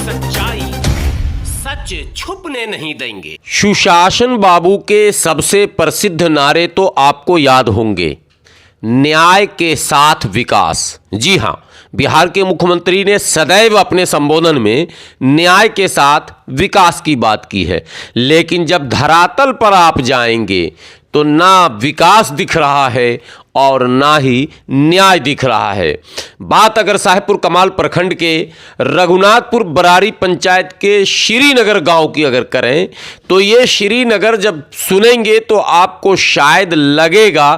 सच्चाई सच छुपने नहीं देंगे। सुशासन बाबू के सबसे प्रसिद्ध नारे तो आपको याद होंगे, न्याय के साथ विकास। जी हाँ, बिहार के मुख्यमंत्री ने सदैव अपने संबोधन में न्याय के साथ विकास की बात की है, लेकिन जब धरातल पर आप जाएंगे तो ना विकास दिख रहा है और ना ही न्याय दिख रहा है। बात अगर साहेबपुर कमाल प्रखंड के रघुनाथपुर बरारी पंचायत के श्रीनगर गांव की अगर करें तो ये श्रीनगर जब सुनेंगे तो आपको शायद लगेगा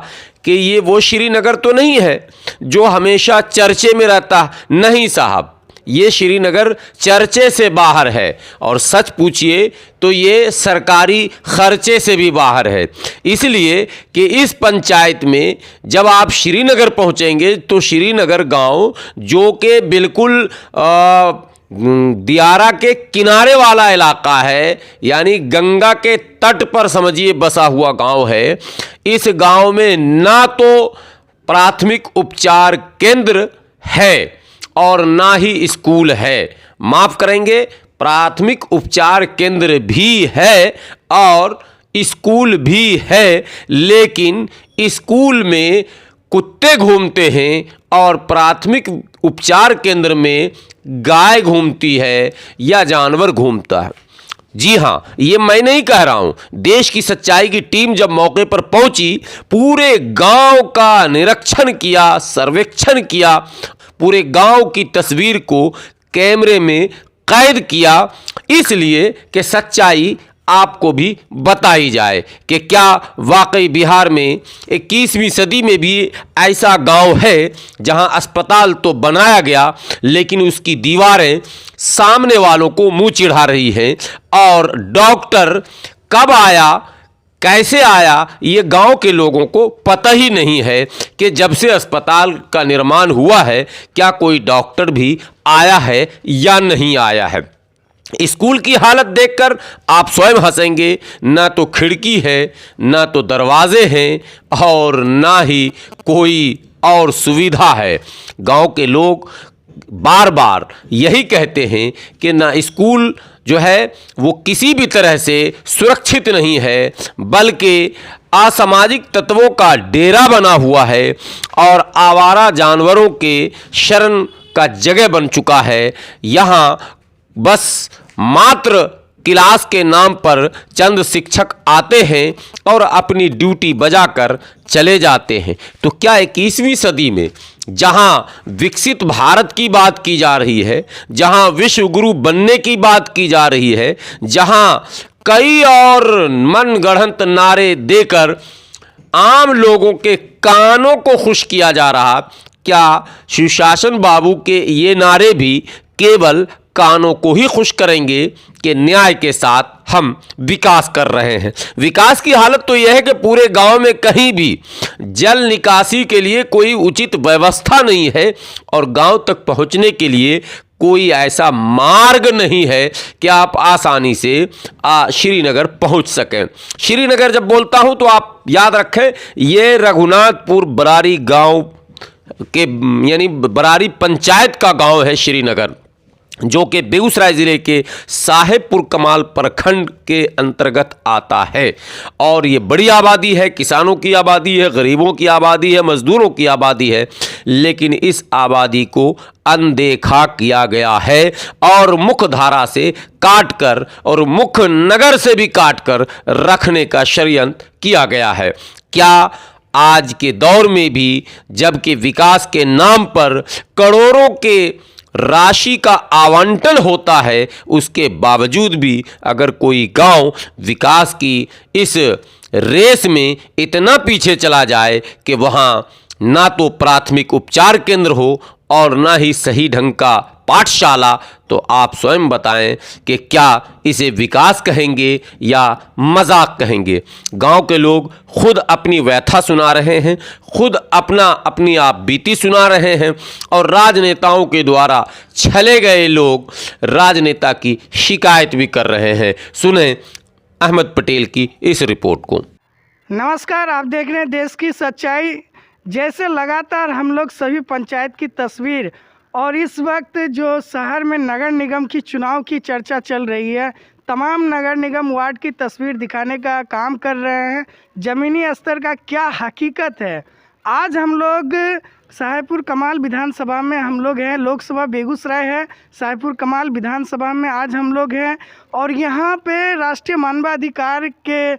कि ये वो श्रीनगर तो नहीं है जो हमेशा चर्चे में रहता। नहीं साहब, ये श्रीनगर चर्चे से बाहर है और सच पूछिए तो ये सरकारी खर्चे से भी बाहर है। इसलिए कि इस पंचायत में जब आप श्रीनगर पहुंचेंगे तो श्रीनगर गांव जो कि बिल्कुल दियारा के किनारे वाला इलाका है, यानी गंगा के तट पर समझिए बसा हुआ गांव है। इस गांव में ना तो प्राथमिक उपचार केंद्र है और ना ही स्कूल है। माफ करेंगे, प्राथमिक उपचार केंद्र भी है और स्कूल भी है, लेकिन स्कूल में कुत्ते घूमते हैं और प्राथमिक उपचार केंद्र में गाय घूमती है या जानवर घूमता है। जी हाँ, ये मैं नहीं कह रहा हूं। देश की सच्चाई की टीम जब मौके पर पहुंची, पूरे गांव का निरीक्षण किया, सर्वेक्षण किया, पूरे गांव की तस्वीर को कैमरे में कैद किया, इसलिए कि सच्चाई आपको भी बताई जाए कि क्या वाकई बिहार में 21वीं सदी में भी ऐसा गांव है जहां अस्पताल तो बनाया गया लेकिन उसकी दीवारें सामने वालों को मुंह चिढ़ा रही हैं और डॉक्टर कब आया कैसे आया ये गांव के लोगों को पता ही नहीं है कि जब से अस्पताल का निर्माण हुआ है क्या कोई डॉक्टर भी आया है या नहीं आया है। स्कूल की हालत देखकर आप स्वयं हंसेंगे, ना तो खिड़की है, ना तो दरवाजे हैं और ना ही कोई और सुविधा है। गांव के लोग बार बार यही कहते हैं कि ना स्कूल जो है वो किसी भी तरह से सुरक्षित नहीं है, बल्कि असामाजिक तत्वों का डेरा बना हुआ है और आवारा जानवरों के शरण का जगह बन चुका है। यहाँ बस मात्र क्लास के नाम पर चंद शिक्षक आते हैं और अपनी ड्यूटी बजाकर चले जाते हैं। तो क्या 21वीं सदी में जहां विकसित भारत की बात की जा रही है, जहां विश्व गुरु बनने की बात की जा रही है, जहां कई और मनगढ़ंत नारे देकर आम लोगों के कानों को खुश किया जा रहा, क्या सुशासन बाबू के ये नारे भी केवल कानों को ही खुश करेंगे कि न्याय के साथ हम विकास कर रहे हैं। विकास की हालत तो यह है कि पूरे गांव में कहीं भी जल निकासी के लिए कोई उचित व्यवस्था नहीं है और गांव तक पहुंचने के लिए कोई ऐसा मार्ग नहीं है कि आप आसानी से श्रीनगर पहुंच सकें। श्रीनगर जब बोलता हूं तो आप याद रखें, ये रघुनाथपुर बरारी गांव के यानी बरारी पंचायत का गांव है श्रीनगर, जो कि बेगूसराय ज़िले के साहेबपुर कमाल प्रखंड के अंतर्गत आता है। और ये बड़ी आबादी है, किसानों की आबादी है, गरीबों की आबादी है, मजदूरों की आबादी है, लेकिन इस आबादी को अनदेखा किया गया है और मुख्य धारा से काटकर और मुख्य नगर से भी काटकर रखने का षड्यंत्र किया गया है। क्या आज के दौर में भी जबकि विकास के नाम पर करोड़ों के राशि का आवंटन होता है, उसके बावजूद भी अगर कोई गांव विकास की इस रेस में इतना पीछे चला जाए कि वहां ना तो प्राथमिक उपचार केंद्र हो और ना ही सही ढंग का पाठशाला, तो आप स्वयं बताएं कि क्या इसे विकास कहेंगे या मजाक कहेंगे। गांव के लोग खुद अपनी व्यथा सुना रहे हैं, खुद अपनी आप बीती सुना रहे हैं और राजनेताओं के द्वारा छले गए लोग राजनेता की शिकायत भी कर रहे हैं। सुने अहमद पटेल की इस रिपोर्ट को। नमस्कार, आप देख रहे हैं देश की सच्चाई। जैसे लगातार हम लोग सभी पंचायत की तस्वीर और इस वक्त जो शहर में नगर निगम की चुनाव की चर्चा चल रही है, तमाम नगर निगम वार्ड की तस्वीर दिखाने का काम कर रहे हैं। ज़मीनी स्तर का क्या हकीकत है, आज हम लोग साहेबपुर कमाल विधानसभा में हम लोग हैं। लोकसभा बेगूसराय है, साहेबपुर कमाल विधानसभा में आज हम लोग हैं और यहाँ पे राष्ट्रीय मानवाधिकार के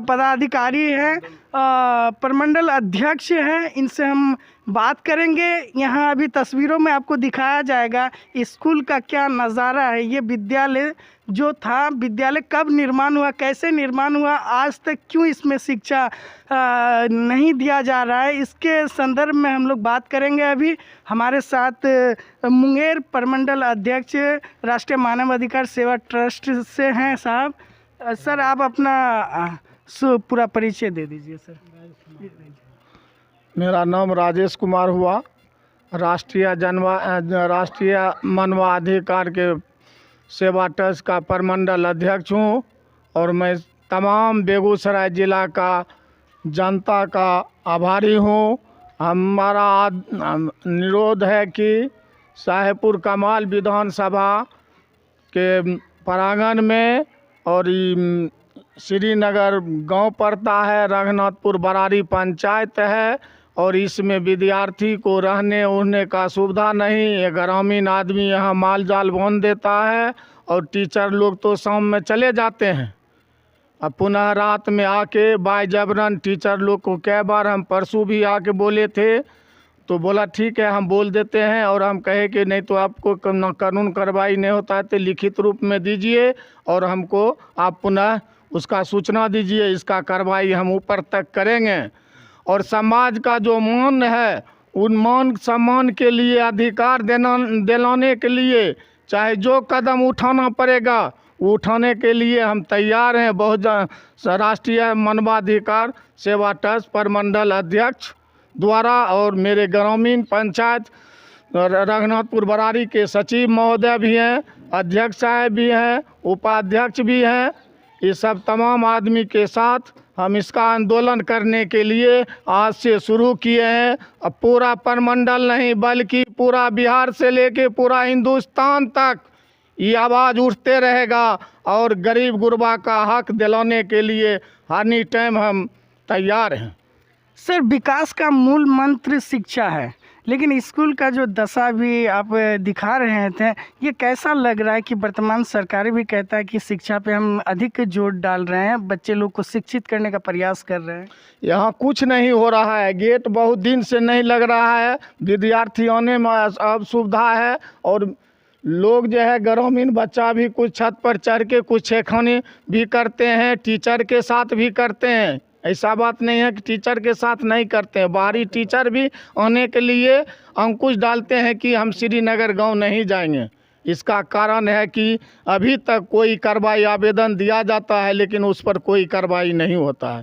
पदाधिकारी हैं, प्रमंडल अध्यक्ष हैं, इनसे हम बात करेंगे। यहाँ अभी तस्वीरों में आपको दिखाया जाएगा स्कूल का क्या नज़ारा है। ये विद्यालय जो था, विद्यालय कब निर्माण हुआ, कैसे निर्माण हुआ, आज तक क्यों इसमें शिक्षा नहीं दिया जा रहा है, इसके संदर्भ में हम लोग बात करेंगे। अभी हमारे साथ मुंगेर प्रमंडल अध्यक्ष राष्ट्रीय मानव अधिकार सेवा ट्रस्ट से हैं साहब। सर आप अपना पूरा परिचय दे दीजिए सर। मेरा नाम राजेश कुमार हुआ, राष्ट्रीय मानवाधिकार के सेवा ट्रस्ट का प्रमंडल अध्यक्ष हूँ और मैं तमाम बेगूसराय ज़िला का जनता का आभारी हूँ। हमारा निरोध है कि साहेबपुर कमाल विधानसभा के प्रांगण में और श्रीनगर गांव पड़ता है, रघुनाथपुर बरारी पंचायत है और इसमें विद्यार्थी को रहने उड़ने का सुविधा नहीं। ये ग्रामीण आदमी यहाँ माल जाल बांध देता है और टीचर लोग तो शाम में चले जाते हैं, अब पुनः रात में आके बाय जबरन टीचर लोग को कई बार हम परसों भी आके बोले थे तो बोला ठीक है हम बोल देते हैं और हम कहे कि नहीं तो आपको कानून कार्रवाई नहीं होता है तो लिखित रूप में दीजिए और हमको आप पुनः उसका सूचना दीजिए, इसका कार्रवाई हम ऊपर तक करेंगे। और समाज का जो मान है उन मान सम्मान के लिए अधिकार दिलाने के लिए चाहे जो कदम उठाना पड़ेगा उठाने के लिए हम तैयार हैं। बहुत राष्ट्रीय मानवाधिकार सेवा ट्रस्ट प्रमंडल अध्यक्ष द्वारा और मेरे ग्रामीण पंचायत रघुनाथपुर बरारी के सचिव महोदय भी हैं, अध्यक्ष साहब भी हैं, उपाध्यक्ष भी हैं। ये सब तमाम आदमी के साथ हम इसका आंदोलन करने के लिए आज से शुरू किए हैं। अब पूरा प्रमंडल नहीं बल्कि पूरा बिहार से लेके पूरा हिंदुस्तान तक ये आवाज़ उठते रहेगा और गरीब गुरबा का हक दिलाने के लिए हर टाइम हम तैयार हैं। सर विकास का मूल मंत्र शिक्षा है, लेकिन स्कूल का जो दशा भी आप दिखा रहे थे, ये कैसा लग रहा है कि वर्तमान सरकार भी कहता है कि शिक्षा पे हम अधिक जोर डाल रहे हैं, बच्चे लोग को शिक्षित करने का प्रयास कर रहे हैं। यहाँ कुछ नहीं हो रहा है, गेट बहुत दिन से नहीं लग रहा है, विद्यार्थी आने में अब सुविधा है और लोग जो है ग्रामीण बच्चा भी कुछ छत पर चढ़ के कुछ छेड़खानी भी करते हैं, टीचर के साथ भी करते हैं। ऐसा बात नहीं है कि टीचर के साथ नहीं करते हैं, बाहरी टीचर भी आने के लिए अंकुश डालते हैं कि हम श्रीनगर गांव नहीं जाएंगे। इसका कारण है कि अभी तक कोई कार्रवाई आवेदन दिया जाता है लेकिन उस पर कोई कार्रवाई नहीं होता है।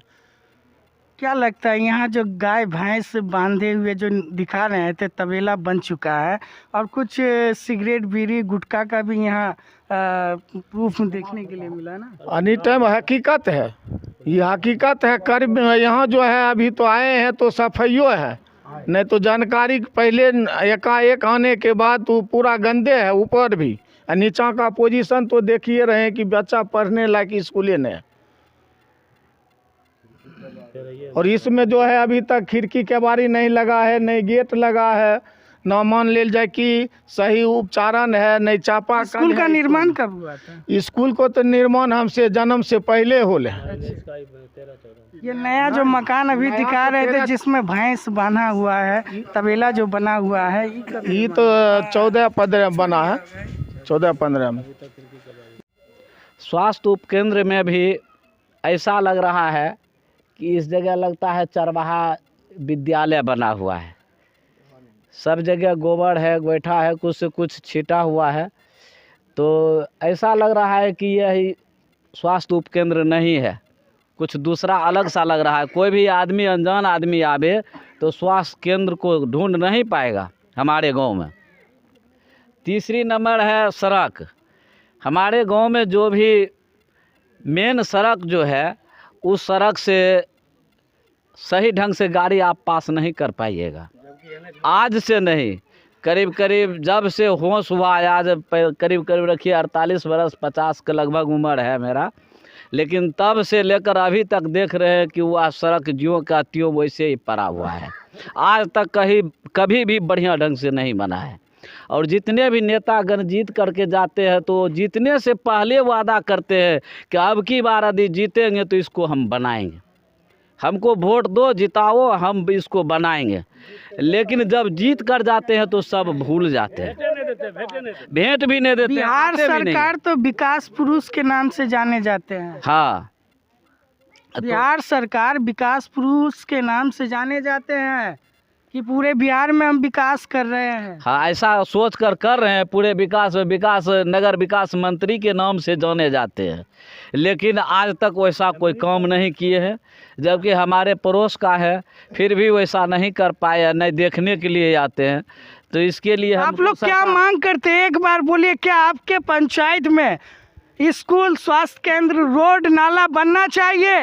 क्या लगता है यहाँ जो गाय भैंस बांधे हुए जो दिखा रहे थे तबेला बन चुका है और कुछ सिगरेट बीड़ी गुटखा का भी यहाँ प्रूफ देखने के लिए मिला ना? एनी टाइम हकीकत है, ये हकीकत है। कर यहाँ जो है अभी तो आए हैं तो सफाइयो है, नहीं तो जानकारी पहले एकाएक आने के बाद तो पूरा गंदे है ऊपर भी, नीचा का पोजीशन तो देखिए रहे कि बच्चा पढ़ने लायक स्कूले नहीं। और इसमें जो है अभी तक खिड़की केबाड़ी नहीं लगा है, नहीं गेट लगा है, ना मान ले जाए कि सही उपचारण है, नहीं चापा। स्कूल का निर्माण कब हुआ था? स्कूल को तो निर्माण हमसे जन्म से पहले होले। ये नया जो मकान अभी दिखा रहे थे जिसमें भैंस बांधा हुआ है, तबेला जो बना हुआ है, ये तो 14-15 बना है, 14-15 में। स्वास्थ्य उपकेंद्र में भी ऐसा लग रहा है कि इस जगह लगता है चरवाहा विद्यालय बना हुआ है। सब जगह गोबर है, गोइठा है, कुछ से कुछ छीटा हुआ है, तो ऐसा लग रहा है कि यह स्वास्थ्य उपकेंद्र नहीं है, कुछ दूसरा अलग सा लग रहा है। कोई भी आदमी, अनजान आदमी आवे तो स्वास्थ्य केंद्र को ढूंढ नहीं पाएगा हमारे गांव में। तीसरी नंबर है सड़क। हमारे गांव में जो भी मेन सड़क जो है उस सड़क से सही ढंग से गाड़ी आप पास नहीं कर पाइएगा। आज से नहीं, करीब करीब जब से होश हुआ है, आज करीब करीब रखिए 48 बरस 50 के लगभग उम्र है मेरा, लेकिन तब से लेकर अभी तक देख रहे हैं कि वह सड़क ज्यों का त्यों वैसे ही पड़ा हुआ है। आज तक कभी भी बढ़िया ढंग से नहीं बना है। और जितने भी नेतागण जीत करके जाते हैं तो जीतने से पहले वादा करते हैं कि अब की बार यदि जीतेंगे तो इसको हम बनाएंगे, हमको वोट दो, जिताओ, हम इसको बनाएंगे। लेकिन जब जीत कर जाते हैं तो सब भूल जाते हैं, भेंट भी नहीं देते। बिहार आते भी नहीं। सरकार तो विकास पुरुष के नाम से जाने जाते हैं। हाँ, बिहार सरकार विकास पुरुष के नाम से जाने जाते हैं कि पूरे बिहार में हम विकास कर रहे हैं। हाँ, ऐसा सोच कर रहे हैं। पूरे विकास नगर विकास मंत्री के नाम से जाने जाते हैं, लेकिन आज तक वैसा कोई काम नहीं किए हैं। जबकि हमारे पड़ोस का है, फिर भी वैसा नहीं कर पाए, नहीं देखने के लिए आते हैं। तो इसके लिए आप लोग क्या मांग करते हैं, एक बार बोलिए। क्या आपके पंचायत में स्कूल, स्वास्थ्य केंद्र, रोड, नाला बनना चाहिए?